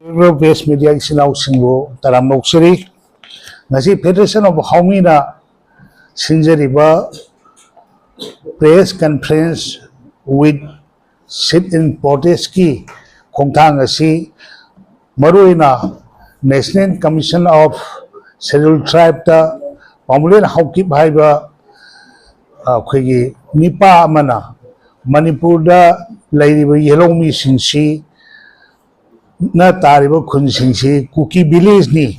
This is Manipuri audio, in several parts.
Base media isinaw singbo taram noksiri ngasi Federation of Haumina sinjariba press conference with sit-in protest ki khongthang asi maruina National Commission of Scheduled Tribe ta Pamulen Haukip haiba khoi nipa amana Manipur da lairiba Yelomi singsi na tariba khun singsi Kuki village ni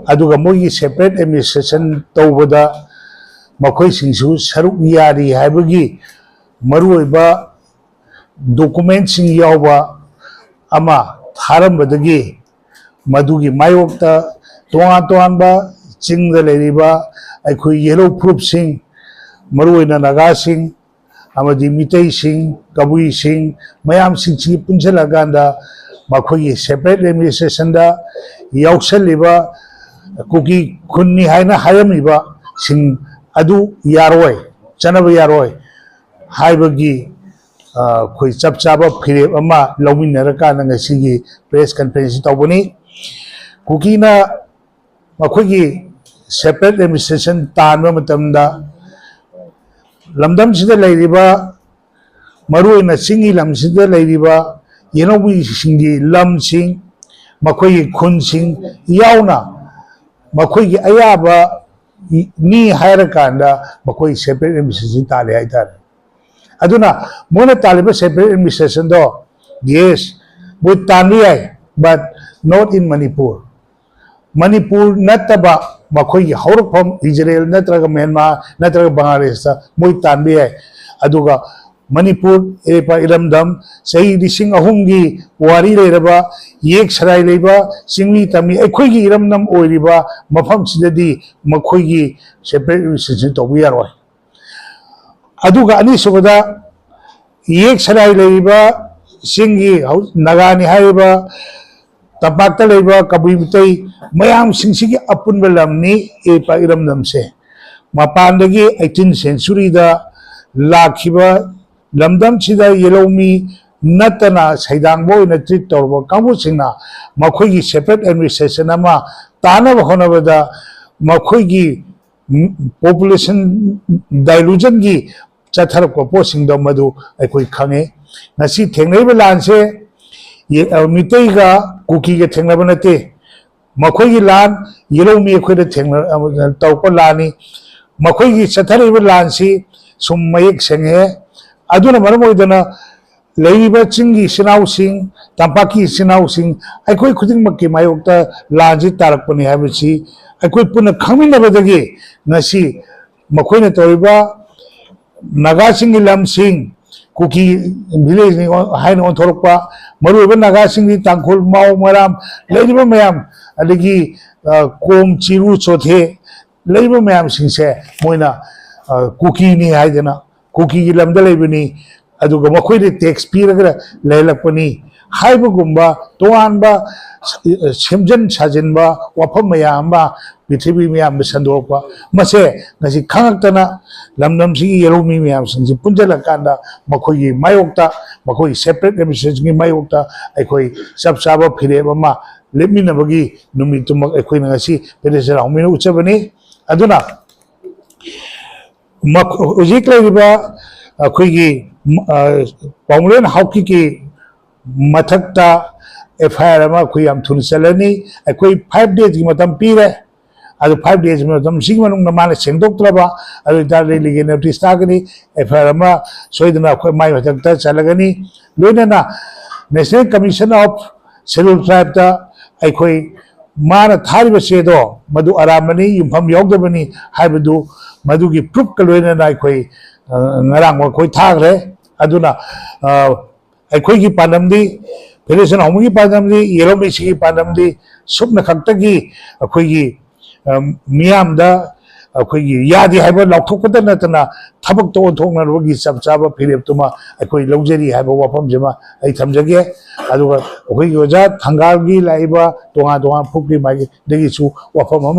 aduga mogi separate administration tawbada makhoi singsu saruk yari haibagi maruiba document sing yawba ama tharambadagi madugi mayokta toanba chingda leriba aikhoi yellow proof sing maruina naga sing amadi mitai sing kabui sing mayam sing chi punjala ganda makhoi separate administration da yausaliba Kuki khunni haina hayamiba sing adu yaroi chanaba yaroi haibagi khoi chapchaba phire ama lawminaraka nangasi press conference tawbani Kuki na makhoi separate administration tanba matamda lamdam sida lairiba maruina singi lam sida lairiba yenobi singi lam sing makhoi khun sing yauna makhoi ayaba ni hairakanda makhoi separate administration tale haitare aduna mona taliba separate administration do yes with tanri but not in Manipur nataba makhoi haurpham Israel natraga Myanmar natraga Bangladesh moi tanbi aduga Manipur epa iramdam sahi lising ahumgi wari leiraba yek sarai leiba singli tami ekhoi iramdam oiriba mafam sidadi makhoi separate administration tobi yaroi aduga ani subada yek sarai leiba singi nagani haiba tapakta leiba kabui mutai mayam singsigi apun belamni epa iramdam se mapandagi 18th century da lakhiba lamdam chida Yelomi natana saidangbo na treat torbo kamu singna makhoi separate administration ama tana honabada makhoi population dilution gi chathar ko posing do madu aikoi khange nasi thengnaiba lanse mitai ga Kuki ga thengnaba nate makhoi lan Yelomi khoi da thengna tawpa lani makhoi chathariba lansi sum mayek senghe aduna maramoidana leiba chingi sinau sing tampaki sinau sing aikoi khuding makki mayokta lanji tarakpani habichi aikoi puna khangminabadagi ngasi makhoina toriba naga singi lam sing Kuki village ni haina on thorokpa maruiba naga singi tangkhol mau maram leiba mayam adagi kom chiru chothe leiba mayam singse moina Kuki ni haidana Kuki lamda leibani aduga makhoi de tax piraga leilakpani haibagumba toanba semjan sajinba wafam mayamba prithibi mayam sandokpa mase ngasi khangaktana lamdam sigi Yelomi mayam singsi punjala kanda makhoi mayokta makhoi separate administration mayokta aikoi sabsaba phire bama lemina bagi numitum aikoi ngasi pedesera humina uchabani aduna ujik laiba akhoi Pamulen Hauki ki mathakta FIR ama khoi am thun salani akhoi 5 days ki matam pire adu 5 days matam sing manung na mala sengdoktraba adu darle lige notice tagani FIR ama soidana khoi mai mathakta chalagani loinana National Commission of Scheduled Tribe ta akhoi mana thariba sedo madu aramani yumpham yogdabani haibadu madugi proof kaloina na akhoi ngarang wa khoi thagre aduna akhoi gi panamdi Federation Haumgi panamdi Yelomi sigi panamdi subna khaktagi akhoi gi miyam da akhoi gi yadi haiba laukthokpata natana thabak to onthokna rogi sabchaba phirep tuma akhoi laujari haiba wafam jema ai thamjage aduga akhoi gi oja thangal gi laiba tonga phukri magi degi su wafam